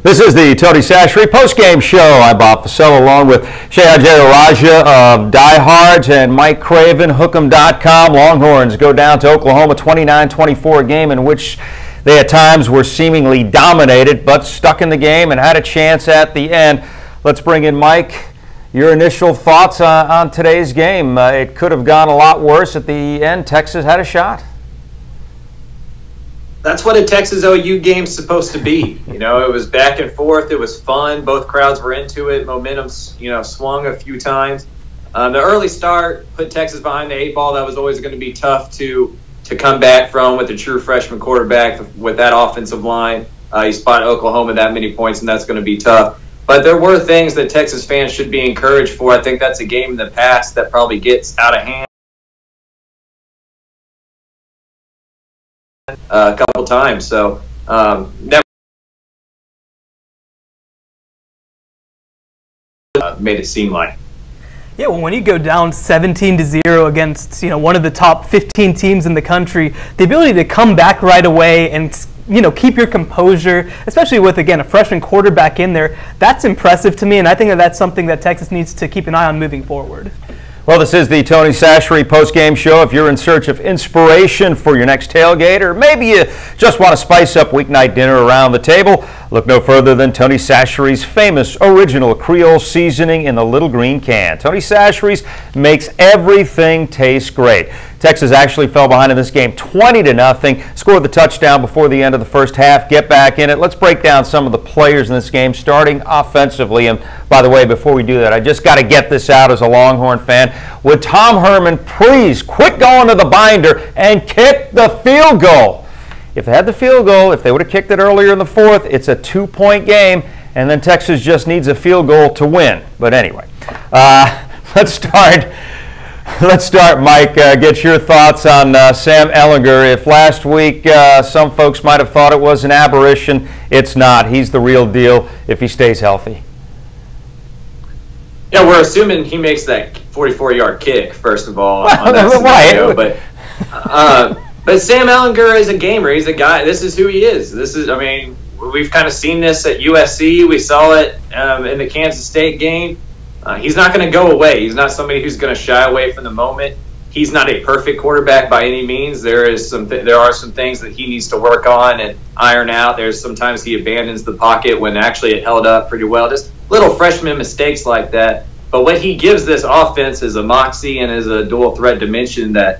This is the Tony Chachere postgame show. I'm Bob Fasella along with Shea Raja of Diehards and Mike Craven, Hook'em.com. Longhorns go down to Oklahoma 29-24, a game in which they at times were seemingly dominated but stuck in the game and had a chance at the end. Let's bring in Mike. Your initial thoughts on today's game. It could have gone a lot worse at the end. Texas had a shot. That's what a Texas OU game's supposed to be. You know, it was back and forth. It was fun. Both crowds were into it. Momentum, swung a few times. The early start put Texas behind the eight ball. That was always going to be tough to come back from with a true freshman quarterback with that offensive line. You spot Oklahoma that many points, and that's going to be tough. But there were things that Texas fans should be encouraged for. I think that's a game in the past that probably gets out of hand a couple times. So never made it seem like. Yeah, well, when you go down 17-0 against one of the top 15 teams in the country, the ability to come back right away and keep your composure, especially with, again, a freshman quarterback in there, that's impressive to me, and I think that's something that Texas needs to keep an eye on moving forward. Well, this is the Tony Chachere postgame show. If you're in search of inspiration for your next tailgate, or maybe you just want to spice up weeknight dinner around the table, look no further than Tony Chachere's famous original Creole seasoning in the little green can. Tony Chachere's makes everything taste great. Texas actually fell behind in this game 20-0, scored the touchdown before the end of the first half. Get back in it. Let's break down some of the players in this game, starting offensively. And by the way, before we do that, I just got to get this out as a Longhorn fan. Would Tom Herman please quit going to the binder and kick the field goal? If they had the field goal, if they would have kicked it earlier in the fourth, it's a 2-point game, and then Texas just needs a field goal to win. But anyway, let's start. Let's start, Mike. Get your thoughts on Sam Ehlinger. If last week some folks might have thought it was an aberration, it's not. He's the real deal if he stays healthy. Yeah, we're assuming he makes that 44-yard kick, first of all, on that scenario. But Sam Ehlinger is a gamer. He's a guy. This is who he is. We've kind of seen this at USC. We saw it in the Kansas State game. He's not going to go away. He's not somebody who's going to shy away from the moment. He's not a perfect quarterback by any means. There are some things that he needs to work on and iron out. There's sometimes he abandons the pocket when actually it held up pretty well. Just little freshman mistakes like that. But what he gives this offense is a moxie and is a dual threat dimension that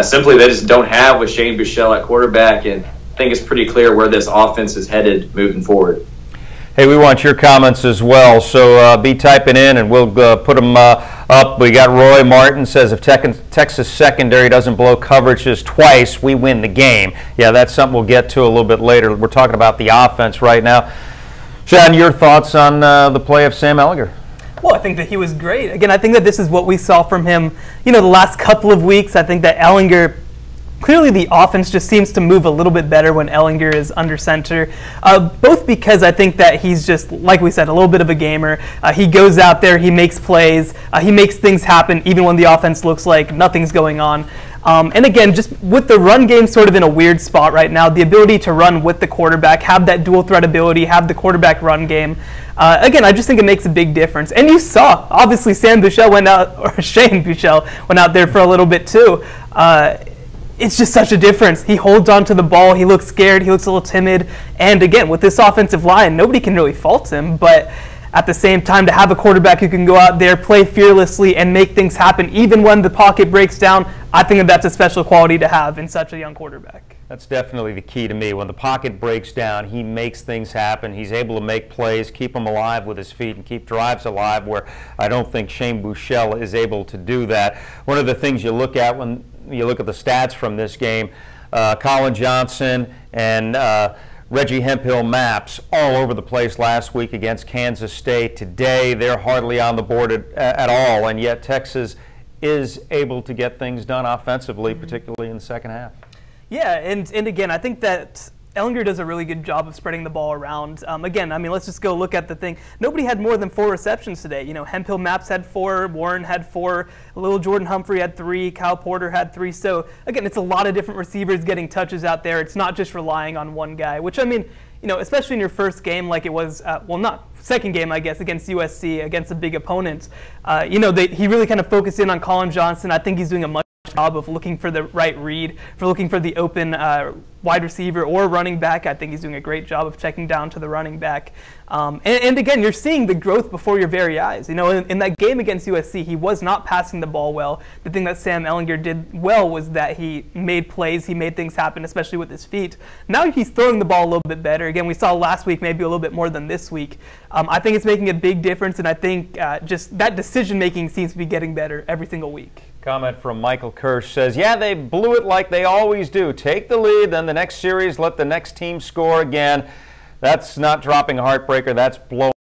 simply they just don't have with Shane Buechele at quarterback. And I think it's pretty clear where this offense is headed moving forward. Hey, we want your comments as well, so be typing in and we'll put them up. We got Roy Martin says if Texas secondary doesn't blow coverages twice, we win the game. Yeah, that's something we'll get to a little bit later. We're talking about the offense right now. Sean, your thoughts on the play of Sam Ehlinger? Well, I think that he was great. Again, I think that this is what we saw from him, the last couple of weeks. I think that Ehlinger, clearly the offense just seems to move a little bit better when Ehlinger is under center, both because I think that he's just, like we said, a little bit of a gamer. He goes out there, he makes plays, he makes things happen even when the offense looks like nothing's going on. And again, just with the run game sort of in a weird spot right now, the ability to run with the quarterback, have that dual threat ability, have the quarterback run game. Again, I just think it makes a big difference. And you saw, obviously, Shane Buechele went out there for a little bit too. It's just such a difference. He holds on to the ball. He looks scared. He looks a little timid. And again, with this offensive line, nobody can really fault him. But at the same time, to have a quarterback who can go out there, play fearlessly, and make things happen, even when the pocket breaks down, I think that that's a special quality to have in such a young quarterback. That's definitely the key to me. When the pocket breaks down, he makes things happen. He's able to make plays, keep them alive with his feet, and keep drives alive, where I don't think Shane Buechele is able to do that. One of the things you look at when you look at the stats from this game, Colin Johnson and Reggie Hemphill Maps all over the place last week against Kansas State. Today, they're hardly on the board at all, and yet Texas is able to get things done offensively, particularly in the second half. Yeah, and again, I think that Ehlinger does a really good job of spreading the ball around. Again, let's just go look at the thing. Nobody had more than 4 receptions today. Hemphill Maps had 4, Warren had 4, little Jordan Humphrey had 3, Kyle Porter had 3. So again, it's a lot of different receivers getting touches out there. It's not just relying on one guy, which especially in your first game like it was, well, not second game, I guess, against USC, against a big opponent, he really kind of focused in on Collin Johnson. I think he's doing a much job of looking for the right read, for looking for the open wide receiver or running back. I think he's doing a great job of checking down to the running back. And again, you're seeing the growth before your very eyes. In that game against USC, he was not passing the ball well. The thing that Sam Ehlinger did well was that he made plays, he made things happen, especially with his feet. Now he's throwing the ball a little bit better. Again, we saw last week maybe a little bit more than this week. I think it's making a big difference, and I think just that decision-making seems to be getting better every single week. Comment from Michael Kirsch says, yeah, they blew it like they always do. Take the lead, then the next series, let the next team score again. That's not dropping a heartbreaker, that's blowing.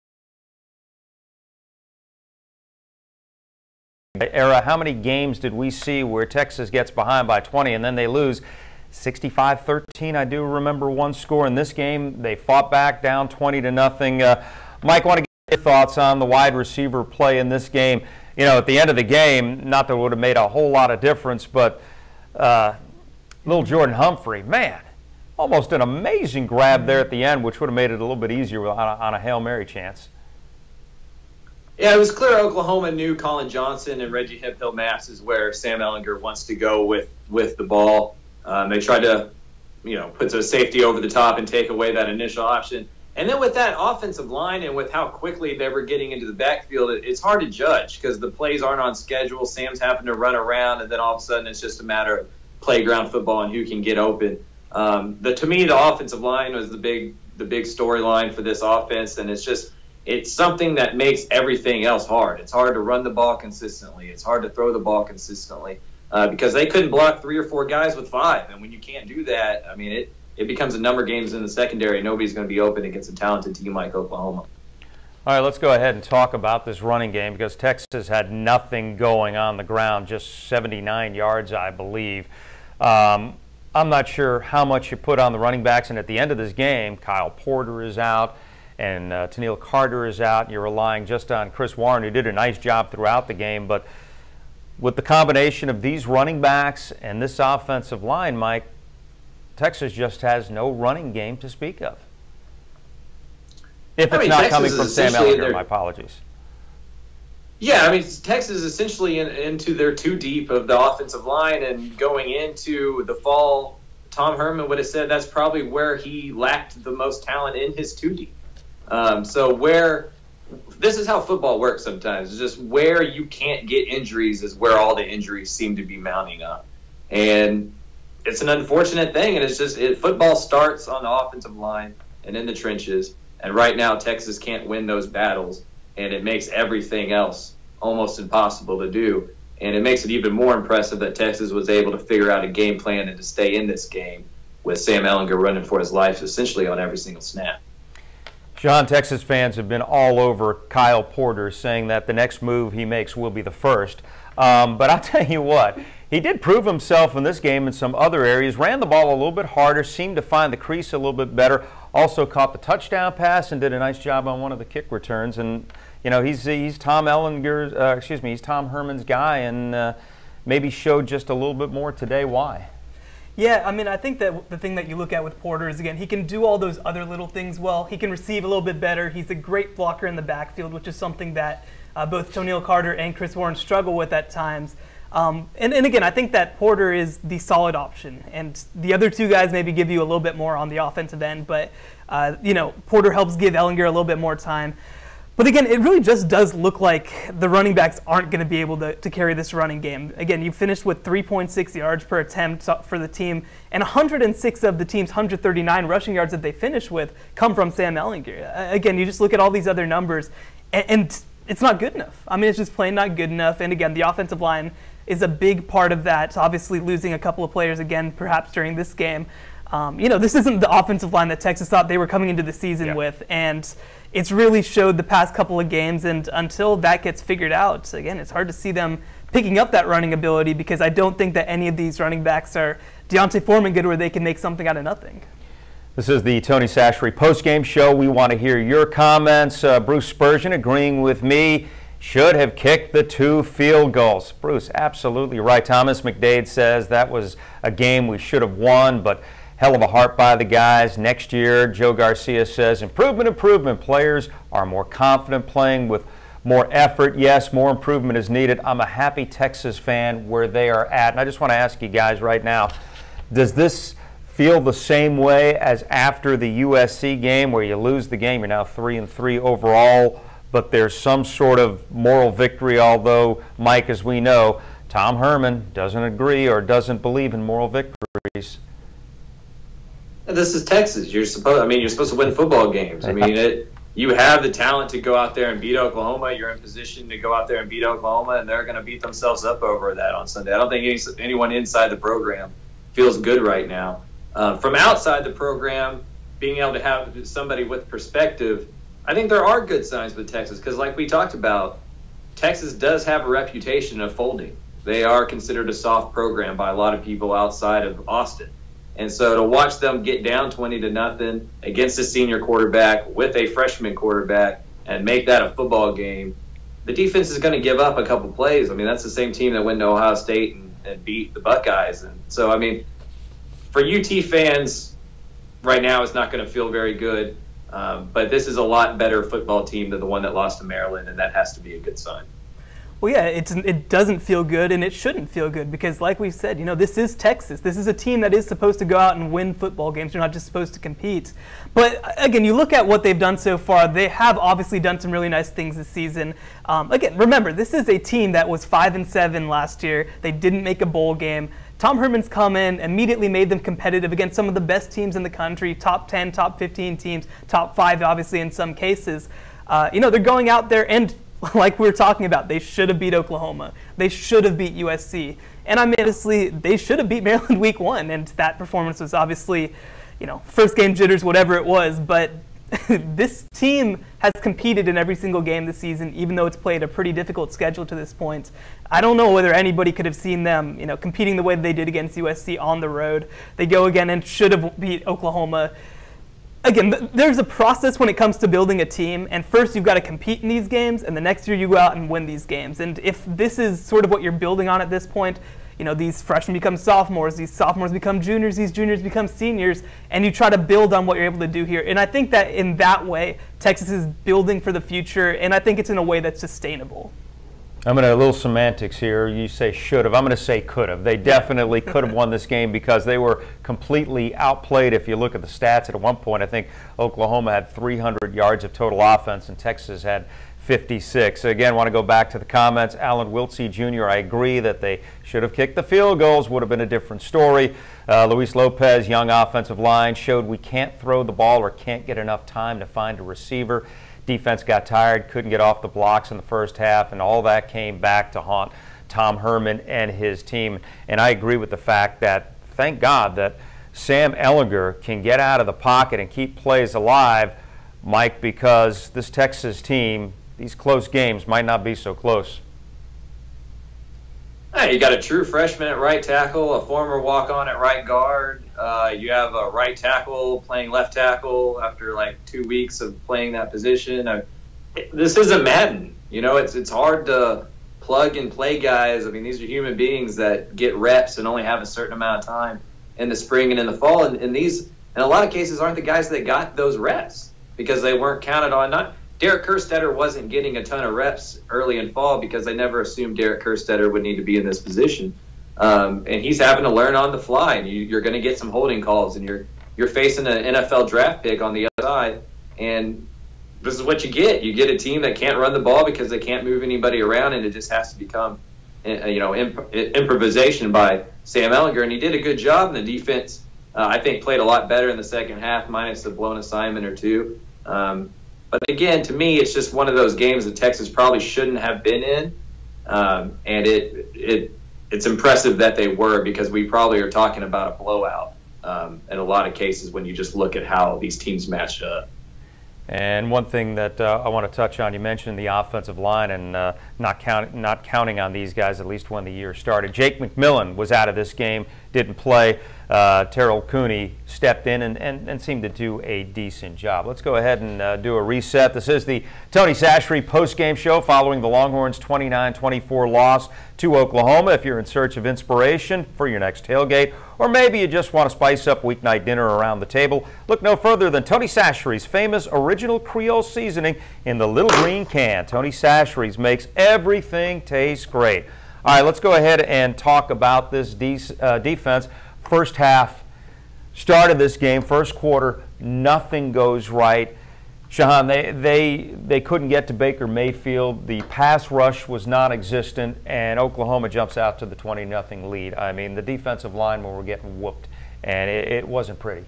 Era, how many games did we see where Texas gets behind by 20 and then they lose 65-13? I do remember one score in this game. They fought back down 20-0. Mike, want to get your thoughts on the wide receiver play in this game? At the end of the game, not that it would have made a whole lot of difference, but little Jordan Humphrey, man, almost an amazing grab there at the end, which would have made it a little bit easier on a Hail Mary chance. Yeah, it was clear Oklahoma knew Collin Johnson and Reggie Hemphill-Mass is where Sam Ehlinger wants to go with the ball. They tried to, put the safety over the top and take away that initial option. And then with that offensive line and with how quickly they were getting into the backfield, it's hard to judge because the plays aren't on schedule. Sam's having to run around, and then all of a sudden it's just a matter of playground football and who can get open. To me, the offensive line was the big storyline for this offense, and it's something that makes everything else hard. It's hard to run the ball consistently. It's hard to throw the ball consistently because they couldn't block 3 or 4 guys with 5. And when you can't do that, I mean, it becomes a number of games in the secondary. Nobody's going to be open against a talented team like Oklahoma. All right, let's go ahead and talk about this running game because Texas had nothing going on the ground, just 79 yards, I believe. I'm not sure how much you put on the running backs, and at the end of this game, Kyle Porter is out and Tennille Carter is out. You're relying just on Chris Warren, who did a nice job throughout the game. But with the combination of these running backs and this offensive line, Mike, Texas just has no running game to speak of. If it's not coming from Sam Ehlinger, my apologies. Yeah, Texas is essentially into their 2 deep of the offensive line, and going into the fall, Tom Herman would have said that's probably where he lacked the most talent in his 2 deep. This is how football works sometimes. It's just where you can't get injuries is where all the injuries seem to be mounting up. And it's an unfortunate thing, and football starts on the offensive line and in the trenches. And right now, Texas can't win those battles, and it makes everything else almost impossible to do. And it makes it even more impressive that Texas was able to figure out a game plan and to stay in this game with Sam Ehlinger running for his life essentially on every single snap. John, Texas fans have been all over Kyle Porter, saying that the next move he makes will be the first. But I'll tell you what, he did prove himself in this game in some other areas, ran the ball a little bit harder, seemed to find the crease a little bit better, also caught the touchdown pass and did a nice job on one of the kick returns. And, he's Tom he's Tom Herman's guy, and maybe showed just a little bit more today why. Yeah, I think that the thing that you look at with Porter is, again, he can do all those other little things well. He can receive a little bit better. He's a great blocker in the backfield, which is something that both Tennille Carter and Chris Warren struggle with at times. And again, I think that Porter is the solid option, and the other 2 guys maybe give you a little bit more on the offensive end, but Porter helps give Ehlinger a little bit more time. But again, it really just does look like the running backs aren't going to be able to carry this running game. Again, you finished with 3.6 yards per attempt for the team, and 106 of the team's 139 rushing yards that they finish with come from Sam Ehlinger. Again, you just look at all these other numbers, and it's not good enough. It's just plain not good enough. And again, the offensive line is a big part of that. Obviously, losing a couple of players again, perhaps during this game. This isn't the offensive line that Texas thought they were coming into the season with, and it's really showed the past couple of games. And until that gets figured out, again, it's hard to see them picking up that running ability, because I don't think that any of these running backs are D'Onta Foreman good, where they can make something out of nothing. This is the Tony Chachere postgame show. We want to hear your comments. Bruce Spurgeon agreeing with me. Should have kicked the 2 field goals. Bruce, absolutely right. Thomas McDade says that was a game we should have won, but hell of a heart by the guys. Next year, Joe Garcia says, improvement, improvement. Players are more confident playing with more effort. Yes, more improvement is needed. I'm a happy Texas fan where they are at. And I just want to ask you guys right now, does this feel the same way as after the USC game where you lose the game? You're now 3-3 overall, but there's some sort of moral victory, although, Mike, as we know, Tom Herman doesn't agree or doesn't believe in moral victories. This is Texas. You're supposed to win football games. I mean, you have the talent to go out there and beat Oklahoma. You're in position to go out there and beat Oklahoma, and they're going to beat themselves up over that on Sunday. I don't think anyone inside the program feels good right now. From outside the program, being able to have somebody with perspective, I think there are good signs with Texas because, like we talked about, Texas does have a reputation of folding. They are considered a soft program by a lot of people outside of Austin. And so to watch them get down 20-0 against a senior quarterback with a freshman quarterback and make that a football game, the defense is going to give up a couple plays. I mean, that's the same team that went to Ohio State and beat the Buckeyes. And so, I mean, for UT fans, right now it's not going to feel very good. But this is a lot better football team than the one that lost to Maryland, and that has to be a good sign. Well, yeah, it doesn't feel good, and it shouldn't feel good because, like we said, this is Texas. This is a team that is supposed to go out and win football games. You're not just supposed to compete. But, again, you look at what they've done so far. They have obviously done some really nice things this season. Again, remember, this is a team that was 5-7 last year. They didn't make a bowl game. Tom Herman's come in, immediately made them competitive against some of the best teams in the country, top 10, top 15 teams, top 5, obviously, in some cases. They're going out there and, like we were talking about, they should have beat Oklahoma. They should have beat USC. And I mean, honestly, they should have beat Maryland week 1. And that performance was obviously, first game jitters, whatever it was. But this team has competed in every single game this season, even though it's played a pretty difficult schedule to this point. I don't know whether anybody could have seen them, competing the way they did against USC on the road. They go again and should have beat Oklahoma. Again, there's a process when it comes to building a team, and first you've got to compete in these games, and the next year you go out and win these games. And if this is sort of what you're building on at this point, these freshmen become sophomores, these sophomores become juniors, these juniors become seniors, and you try to build on what you're able to do here. And I think that in that way, Texas is building for the future, and I think it's in a way that's sustainable. I'm going to a little semantics here. You say should have. I'm going to say could have. They definitely could have won this game because they were completely outplayed. If you look at the stats, at one point, I think Oklahoma had 300 yards of total offense and Texas had 56. Again, want to go back to the comments. Alan Wiltsey Jr., I agree that they should have kicked the field goals. Would have been a different story. Luis Lopez, young offensive line, showed we can't throw the ball or can't get enough time to find a receiver. Defense got tired, couldn't get off the blocks in the first half, and all that came back to haunt Tom Herman and his team. And I agree with the fact that, thank God, that Sam Ehlinger can get out of the pocket and keep plays alive, Mike, because this Texas team, these close games might not be so close. Hey, you got a true freshman at right tackle, a former walk-on at right guard. You have a right tackle playing left tackle after like 2 weeks of playing that position. This isn't Madden. It's hard to plug and play guys. I mean, these are human beings that get reps and only have a certain amount of time in the spring and in the fall. And these, in a lot of cases, aren't the guys that got those reps because they weren't counted on. Derek Kerstetter wasn't getting a ton of reps early in fall because they never assumed Derek Kerstetter would need to be in this position. And he's having to learn on the fly, and you're going to get some holding calls, and you're facing an NFL draft pick on the other side, and this is what you get. You get a team that can't run the ball because they can't move anybody around, and it just has to become improvisation by Sam Ehlinger, and he did a good job, and the defense, I think, played a lot better in the second half, minus the blown assignment or two. But again, to me, it's just one of those games that Texas probably shouldn't have been in, and it's impressive that they were because we probably are talking about a blowout in a lot of cases when you just look at how these teams matched up. And one thing that I want to touch on, you mentioned the offensive line and not counting on these guys at least when the year started. Jake McMillan was out of this game, didn't play. Terrell Cooney stepped in and seemed to do a decent job. Let's go ahead and do a reset. This is the Tony Chachere post-game show following the Longhorns' 29-24 loss to Oklahoma. If you're in search of inspiration for your next tailgate, or maybe you just want to spice up weeknight dinner around the table, look no further than Tony Chachere's famous original Creole seasoning in the little green can. Tony Chachere's makes everything taste great. All right, let's go ahead and talk about this defense. First half, started this game, first quarter, nothing goes right. Shahan, they couldn't get to Baker Mayfield. The pass rush was non-existent, and Oklahoma jumps out to the 20-0 lead. I mean, the defensive linemen were getting whooped, and it wasn't pretty.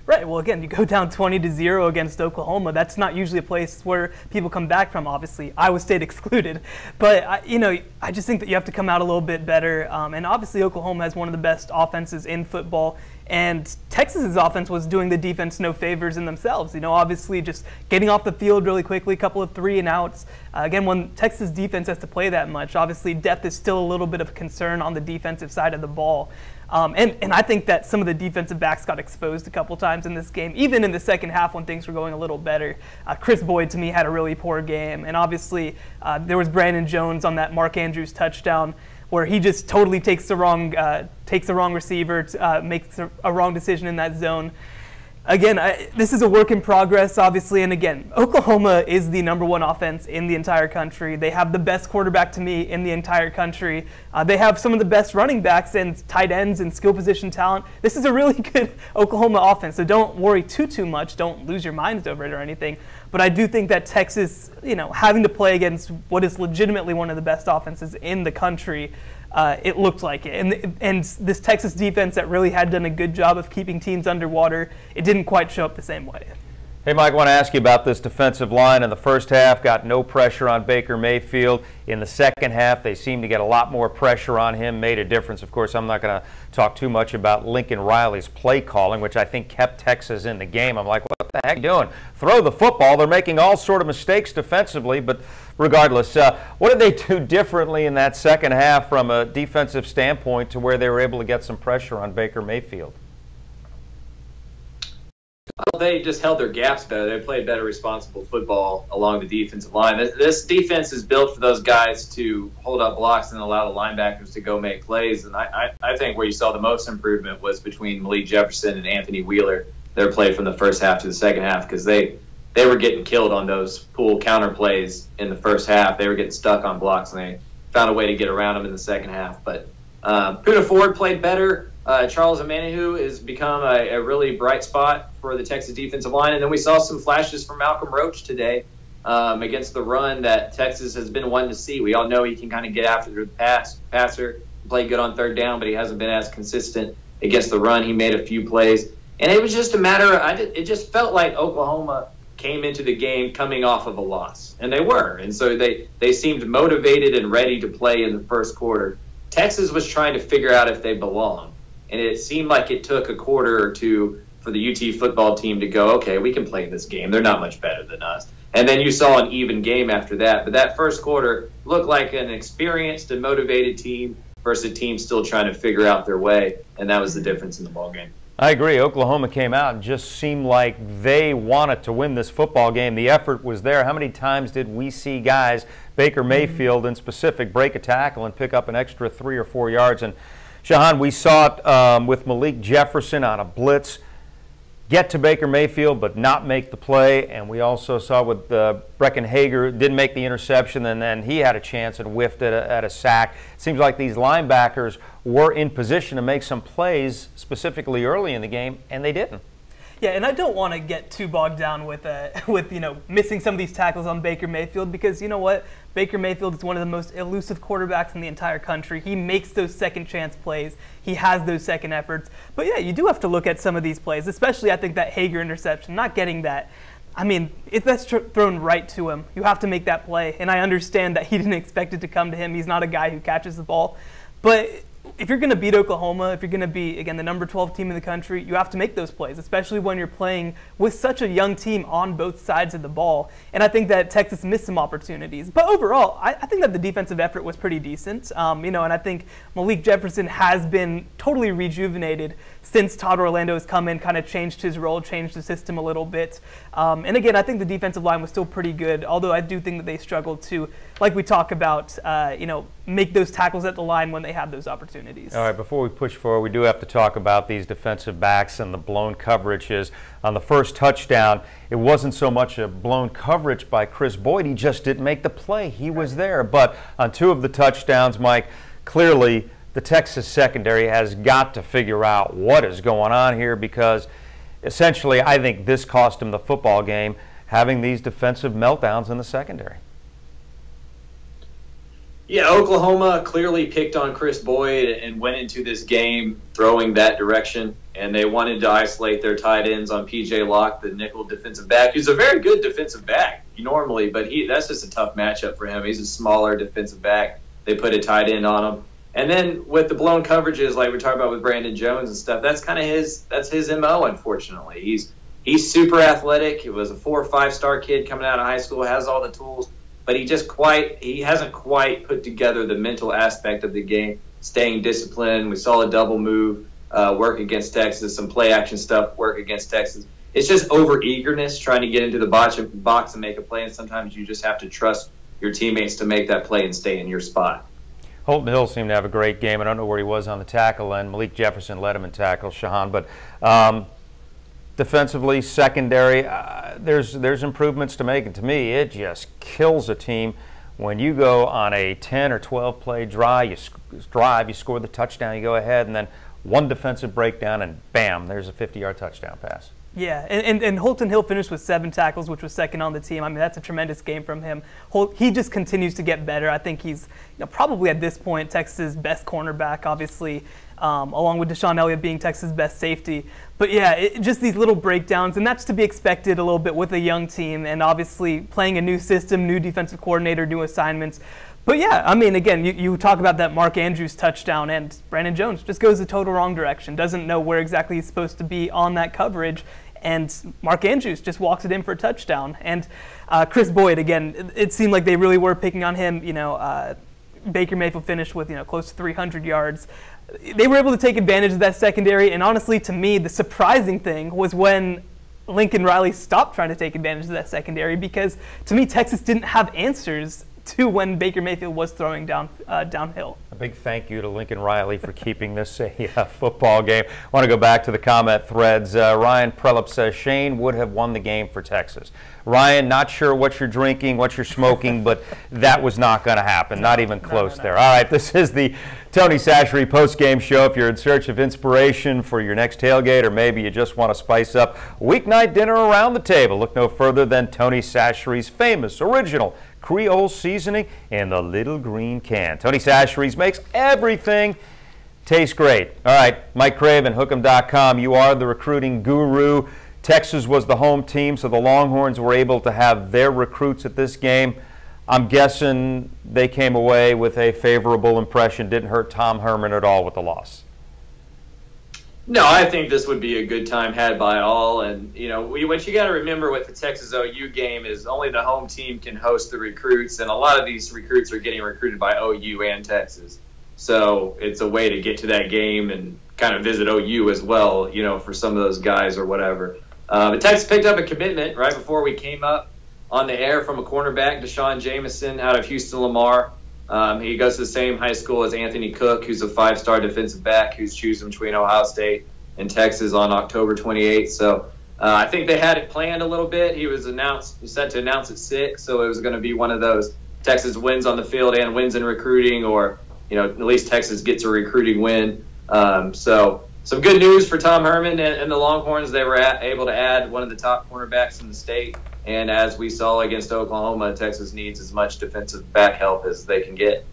Right. Well, again, you go down 20-0 against Oklahoma. That's not usually a place where people come back from. Obviously, Iowa State excluded. But I just think that you have to come out a little bit better. And obviously, Oklahoma has one of the best offenses in football. And Texas's offense was doing the defense no favors in themselves. Obviously, just getting off the field really quickly, a couple of 3-and-outs. Again, when Texas defense has to play that much, obviously depth is still a little bit of a concern on the defensive side of the ball. And I think that some of the defensive backs got exposed a couple times in this game, even in the second half when things were going a little better. Chris Boyd, to me, had a really poor game. And obviously, there was Brandon Jones on that Mark Andrews touchdown where he just totally takes the wrong receiver, makes a wrong decision in that zone. Again, this is a work in progress, obviously, and again, Oklahoma is the #1 offense in the entire country. They have the best quarterback, to me, in the entire country. They have some of the best running backs and tight ends and skill position talent. This is a really good Oklahoma offense, so don't worry too much. Don't lose your minds over it or anything. But I do think that Texas, having to play against what is legitimately one of the best offenses in the country, it looked like it. And this Texas defense that really had done a good job of keeping teams underwater, it didn't quite show up the same way. Hey, Mike, I want to ask you about this defensive line. In the first half, got no pressure on Baker Mayfield. In the second half, they seemed to get a lot more pressure on him, made a difference. Of course, I'm not going to talk too much about Lincoln Riley's play calling, which I think kept Texas in the game. I'm like, what the heck are you doing? Throw the football. They're making all sort of mistakes defensively, but regardless, what did they do differently in that second half from a defensive standpoint to where they were able to get some pressure on Baker Mayfield? Well, they just held their gaps better. They played better responsible football along the defensive line. This defense is built for those guys to hold up blocks and allow the linebackers to go make plays. And I think where you saw the most improvement was between Malik Jefferson and Anthony Wheeler. Their play from the first half to the second half, because they were getting killed on those pool counter plays in the first half. They were getting stuck on blocks, and they found a way to get around them in the second half. But Poona Ford played better. Charles Omenihu has become a really bright spot for the Texas defensive line. And then we saw some flashes from Malcolm Roach today against the run that Texas has been wanting to see. We all know he can kind of get after the passer, play good on third down, but he hasn't been as consistent against the run. He made a few plays. And it was just a matter of, it just felt like Oklahoma came into the game coming off of a loss. And they were. And so they seemed motivated and ready to play in the first quarter. Texas was trying to figure out if they belong. And it seemed like it took a quarter or two for the UT football team to go, okay, we can play this game. They're not much better than us. And then you saw an even game after that. But that first quarter looked like an experienced and motivated team versus a team still trying to figure out their way. And that was the difference in the ballgame. I agree. Oklahoma came out and just seemed like they wanted to win this football game. The effort was there. How many times did we see guys, Baker Mayfield in specific, break a tackle and pick up an extra 3 or 4 yards? And Shahan, we saw it with Malik Jefferson on a blitz, get to Baker Mayfield but not make the play. And we also saw with Brecken Hager, didn't make the interception, and then he had a chance and whiffed at a sack. It seems like these linebackers were in position to make some plays specifically early in the game, and they didn't. Yeah, and I don't want to get too bogged down with missing some of these tackles on Baker Mayfield, because you know what? Baker Mayfield is one of the most elusive quarterbacks in the entire country. He makes those second chance plays. He has those second efforts. But yeah, you do have to look at some of these plays, especially I think that Hager interception, not getting that. I mean, if that's thrown right to him, you have to make that play. And I understand that he didn't expect it to come to him. He's not a guy who catches the ball. But if you're going to beat Oklahoma, if you're going to be, again, the number 12 team in the country, you have to make those plays, especially when you're playing with such a young team on both sides of the ball. And I think that Texas missed some opportunities. But overall, I think that the defensive effort was pretty decent. And I think Malik Jefferson has been totally rejuvenated since Todd Orlando has come in, kind of changed his role, changed the system a little bit. And again, I think the defensive line was still pretty good, although I do think that they struggled to, like we talk about, make those tackles at the line when they have those opportunities. All right, before we push forward, we do have to talk about these defensive backs and the blown coverages. On the first touchdown, it wasn't so much a blown coverage by Chris Boyd. He just didn't make the play. He was there. But on 2 of the touchdowns, Mike, clearly the Texas secondary has got to figure out what is going on here, because essentially I think this cost him the football game, having these defensive meltdowns in the secondary. Yeah, Oklahoma clearly picked on Chris Boyd and went into this game throwing that direction, and they wanted to isolate their tight ends on P.J. Locke, the nickel defensive back, who's a very good defensive back normally, but that's just a tough matchup for him. He's a smaller defensive back. They put a tight end on him. And then with the blown coverages, like we're talking about with Brandon Jones and stuff, that's kind of his MO, unfortunately. He's super athletic. He was a 4 or 5-star kid coming out of high school, has all the tools, but he hasn't quite put together the mental aspect of the game, staying disciplined. We saw a double move work against Texas, some play action stuff work against Texas. It's just over eagerness, trying to get into the box and make a play, and sometimes you just have to trust your teammates to make that play and stay in your spot. Holton Hill seemed to have a great game. I don't know where he was on the tackle, and Malik Jefferson led him in tackles, Shahan. But defensively, secondary, there's improvements to make. And to me, it just kills a team when you go on a 10 or 12 play drive, you score the touchdown, you go ahead, and then one defensive breakdown, and bam, there's a 50-yard touchdown pass. Yeah, and Holton Hill finished with 7 tackles, which was second on the team. I mean, that's a tremendous game from him. He just continues to get better. I think he's probably at this point Texas' best cornerback, obviously, along with Deshaun Elliott being Texas' best safety. But yeah, just these little breakdowns, and that's to be expected a little bit with a young team, and obviously playing a new system, new defensive coordinator, new assignments. But yeah, I mean, again, you talk about that Mark Andrews touchdown, and Brandon Jones just goes the total wrong direction, doesn't know where exactly he's supposed to be on that coverage, and Mark Andrews just walks it in for a touchdown. And Chris Boyd, again, it seemed like they really were picking on him. Baker Mayfield finished with close to 300 yards. They were able to take advantage of that secondary, and honestly, to me, the surprising thing was when Lincoln Riley stopped trying to take advantage of that secondary, because to me, Texas didn't have answers to when Baker Mayfield was throwing downhill. A big thank you to Lincoln Riley for keeping this a football game. I want to go back to the comment threads. Ryan Prelup says Shane would have won the game for Texas. Ryan, not sure what you're drinking, what you're smoking, but that was not going to happen. Not even close there. All right, this is the Tony Chachere post-game show. If you're in search of inspiration for your next tailgate, or maybe you just want to spice up weeknight dinner around the table, look no further than Tony Chachere's famous original Creole seasoning in the little green can. Tony Chachere's makes everything taste great. All right, Mike Craven, Hook'em.com. You are the recruiting guru. Texas was the home team, so the Longhorns were able to have their recruits at this game. I'm guessing they came away with a favorable impression. Didn't hurt Tom Herman at all with the loss. No, I think this would be a good time had by all. And, what you got to remember with the Texas OU game is only the home team can host the recruits. And a lot of these recruits are getting recruited by OU and Texas. So it's a way to get to that game and kind of visit OU as well, for some of those guys or whatever. But Texas picked up a commitment right before we came up on the air from a cornerback, Deshaun Jameson, out of Houston Lamar. He goes to the same high school as Anthony Cook, who's a 5-star defensive back who's choosing between Ohio State and Texas on October 28th. So I think they had it planned a little bit. He was set to announce at 6, so it was going to be one of those Texas wins on the field and wins in recruiting, or at least Texas gets a recruiting win. So some good news for Tom Herman and the Longhorns. They were able to add one of the top cornerbacks in the state. And as we saw against Oklahoma, Texas needs as much defensive back help as they can get.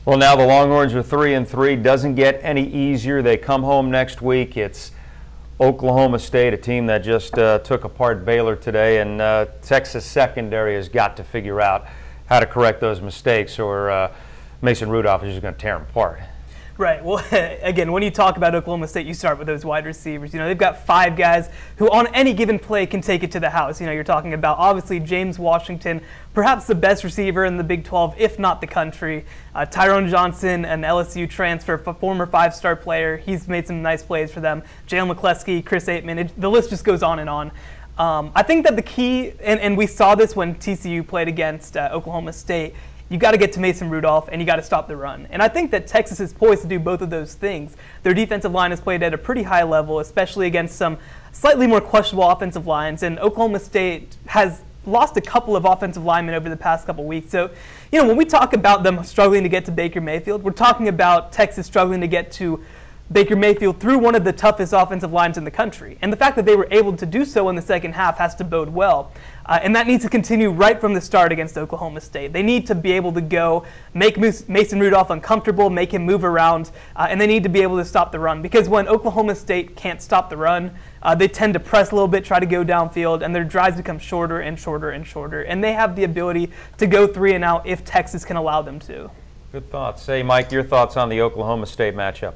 Well, now the Longhorns are 3-3. Doesn't get any easier. They come home next week. It's Oklahoma State, a team that just took apart Baylor today. And Texas secondary has got to figure out how to correct those mistakes, or Mason Rudolph is just going to tear them apart. Right. Well, again, when you talk about Oklahoma State, you start with those wide receivers. They've got 5 guys who on any given play can take it to the house. You're talking about, obviously, James Washington, perhaps the best receiver in the Big 12, if not the country. Tyrone Johnson, an LSU transfer, former 5-star player. He's made some nice plays for them. Jalen McCleskey, Chris Aitman. The list just goes on and on. I think that the key, and we saw this when TCU played against Oklahoma State, you got to get to Mason Rudolph, and you got to stop the run. And I think that Texas is poised to do both of those things. Their defensive line has played at a pretty high level, especially against some slightly more questionable offensive lines. And Oklahoma State has lost a couple of offensive linemen over the past couple weeks. So, when we talk about them struggling to get to Baker Mayfield, we're talking about Texas struggling to get to Baker Mayfield through one of the toughest offensive lines in the country. And the fact that they were able to do so in the second half has to bode well. And that needs to continue right from the start against Oklahoma State. They need to be able to go make Mason Rudolph uncomfortable, make him move around, and they need to be able to stop the run. Because when Oklahoma State can't stop the run, they tend to press a little bit, try to go downfield, and their drives become shorter and shorter and shorter. And they have the ability to go 3 and out if Texas can allow them to. Good thoughts. Hey, Mike, your thoughts on the Oklahoma State matchup?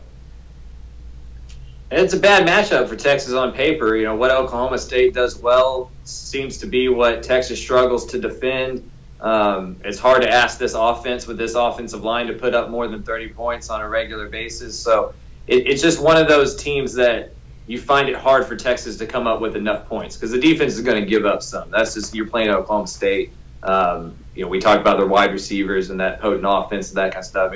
It's a bad matchup for Texas on paper. What Oklahoma State does well seems to be what Texas struggles to defend. It's hard to ask this offense with this offensive line to put up more than 30 points on a regular basis. So it's just one of those teams that you find it hard for Texas to come up with enough points because the defense is going to give up some. That's just, you're playing Oklahoma State. We talked about their wide receivers and that potent offense and that kind of stuff.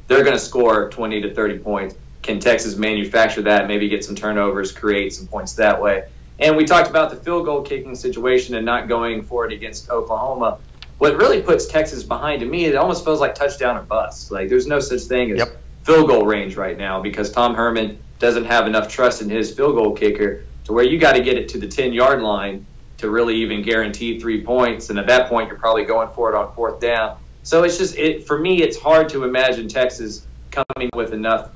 They're going to score 20 to 30 points. Can Texas manufacture that, maybe get some turnovers, create some points that way? And we talked about the field goal kicking situation and not going for it against Oklahoma. What really puts Texas behind, to me, it almost feels like touchdown or bust. Like there's no such thing as field goal range right now because Tom Herman doesn't have enough trust in his field goal kicker to where you got to get it to the 10-yard line to really even guarantee 3 points. And at that point, you're probably going for it on 4th down. So it's just, for me, it's hard to imagine Texas coming with enough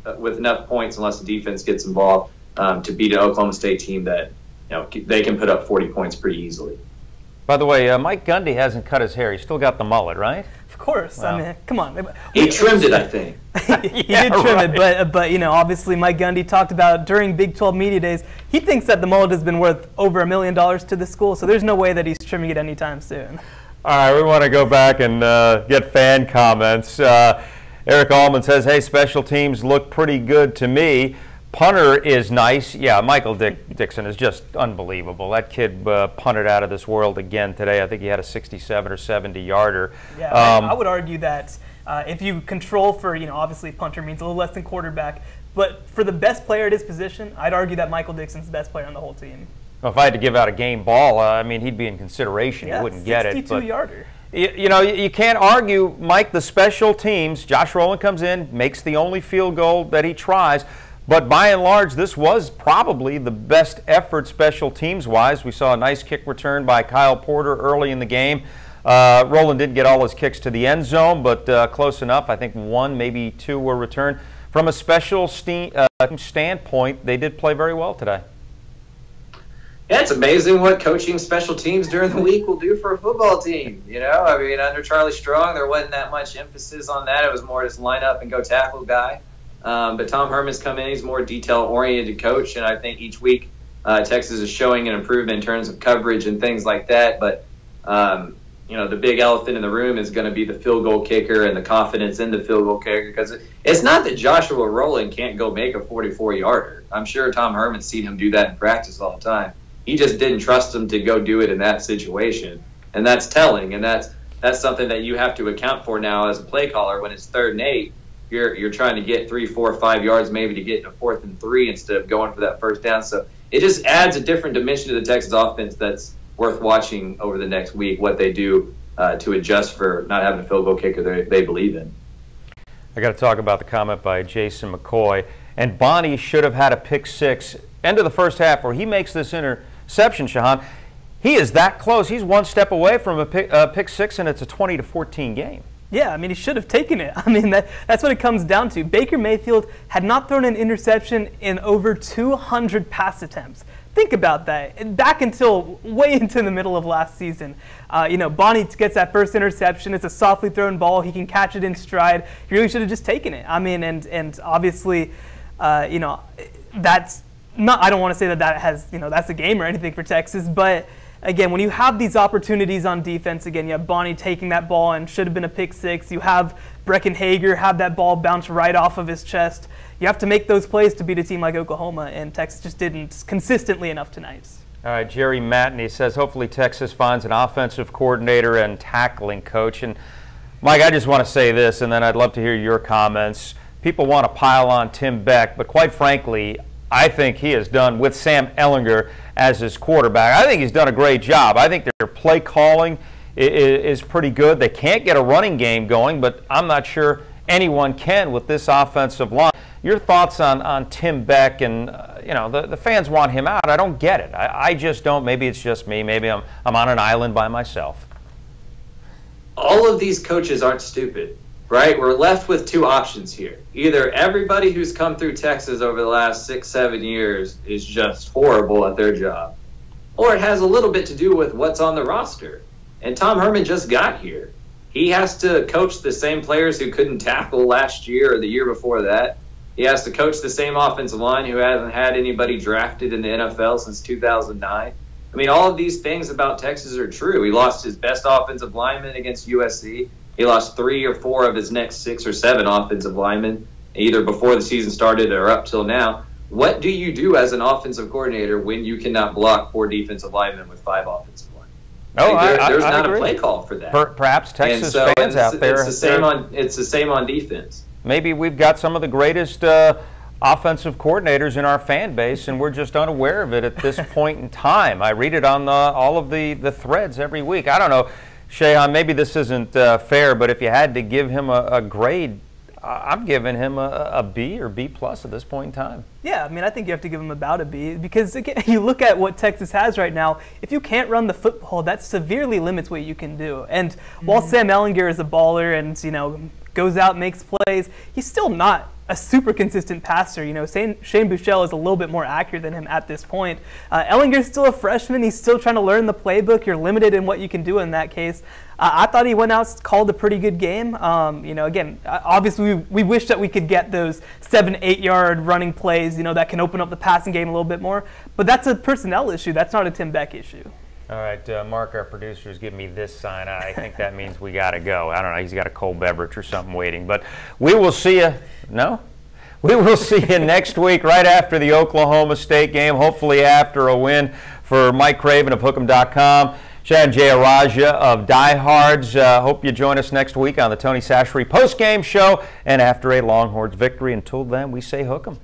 points unless the defense gets involved to beat an Oklahoma State team that they can put up 40 points pretty easily. By the way, Mike Gundy hasn't cut his hair. He's still got the mullet, right? Of course. Wow. Come on. He trimmed it, I think. He did trim it, but obviously Mike Gundy talked about during Big 12 Media Days, he thinks that the mullet has been worth over $1 million to the school, so there's no way that he's trimming it anytime soon. All right, we want to go back and get fan comments. Eric Allman says, hey, special teams look pretty good to me. Punter is nice. Yeah, Michael Dixon is just unbelievable. That kid punted out of this world again today. I think he had a 67 or 70-yarder. Yeah, I would argue that if you control for, obviously punter means a little less than quarterback, but for the best player at his position, I'd argue that Michael Dixon's the best player on the whole team. Well, if I had to give out a game ball, he'd be in consideration. Yeah, he wouldn't get it. 62-yarder. You can't argue, Mike, the special teams. Josh Rowland comes in, makes the only field goal that he tries. But by and large, this was probably the best effort special teams-wise. We saw a nice kick return by Kyle Porter early in the game. Rowland didn't get all his kicks to the end zone, but close enough. I think 1, maybe 2 were returned. From a special standpoint, they did play very well today. Yeah, it's amazing what coaching special teams during the week will do for a football team. Under Charlie Strong, there wasn't that much emphasis on that. It was more just line up and go tackle guy. But Tom Herman's come in. He's a more detail-oriented coach, and I think each week Texas is showing an improvement in terms of coverage and things like that. But, the big elephant in the room is going to be the field goal kicker and the confidence in the field goal kicker because it's not that Joshua Rowland can't go make a 44-yarder. I'm sure Tom Herman's seen him do that in practice all the time. He just didn't trust him to go do it in that situation, and that's telling. And that's something that you have to account for now as a play caller. When it's 3rd and 8, you're trying to get 3, 4, 5 yards maybe to get to 4th and 3 instead of going for that 1st down. So it just adds a different dimension to the Texas offense that's worth watching over the next week. What they do to adjust for not having a field goal kicker they believe in. I got to talk about the comment by Jason McCoy. And Bonnie should have had a pick 6 end of the first half where he makes this interception, Shahan. He is that close. He's 1 step away from a pick 6, and it's a 20-14 game. Yeah, he should have taken it. That's what it comes down to. Baker Mayfield had not thrown an interception in over 200 pass attempts. think about that. Back until way into the middle of last season, Bonnie gets that first interception. It's a softly thrown ball. He can catch it in stride. He really should have just taken it. I mean, and obviously, that's not. I don't want to say that has that's a game or anything for Texas, but again, when you have these opportunities on defense, again, you have Bonnie taking that ball and should have been a pick six. You have Brecken Hager have that ball bounce right off of his chest. You have to make those plays to beat a team like Oklahoma, and Texas just didn't consistently enough tonight. All right, Jerry Matney says, hopefully Texas finds an offensive coordinator and tackling coach. And Mike, I just want to say this, and then I'd love to hear your comments. People want to pile on Tim Beck, but quite frankly, I think he has done, with Sam Ehlinger as his quarterback, I think he's done a great job. I think their play calling is pretty good. They can't get a running game going, but I'm not sure anyone can with this offensive line. Your thoughts on Tim Beck, and the fans want him out. I don't get it. I just don't. Maybe it's just me. Maybe I'm on an island by myself. All of these coaches aren't stupid. Right? We're left with two options here. Either everybody who's come through Texas over the last 6-7 years is just horrible at their job, or it has a little bit to do with what's on the roster. And Tom Herman just got here. He has to coach the same players who couldn't tackle last year or the year before that. He has to coach the same offensive line who hasn't had anybody drafted in the NFL since 2009. I mean, all of these things about Texas are true. He lost his best offensive lineman against USC. He lost 3 or 4 of his next 6 or 7 offensive linemen, either before the season started or up till now. What do you do as an offensive coordinator when you cannot block 4 defensive linemen with 5 offensive linemen? There's not a play call for that. Perhaps Texas fans out there. It's the same on defense. Maybe we've got some of the greatest offensive coordinators in our fan base, and we're just unaware of it at this point in time. I read it on all of the threads every week. I don't know. Shehan, maybe this isn't fair, but if you had to give him a grade, I'm giving him a B or B plus at this point in time. Yeah, I mean, I think you have to give him about a B because, again, you look at what Texas has right now. If you can't run the football, that severely limits what you can do. And while Sam Ehlinger is a baller and, goes out, makes plays, he's still not a super consistent passer. Shane Buechele is a little bit more accurate than him at this point. Ehlinger's still a freshman. He's still trying to learn the playbook. You're limited in what you can do in that case. I thought he went out, called a pretty good game. Again, obviously we wish that we could get those 7-8 yard running plays, that can open up the passing game a little bit more. But that's a personnel issue. That's not a Tim Beck issue. All right, Mark, our producer, is giving me this sign. I think that means we got to go. I don't know. He's got a cold beverage or something waiting. But we will see you. No? We will see you next week right after the Oklahoma State game, hopefully after a win for Mike Craven of Hook'em.com, Shehan Jeyarajah of Diehards. Hope you join us next week on the Tony Chachere post-game show and after a Longhorns victory. Until then, we say hook 'em.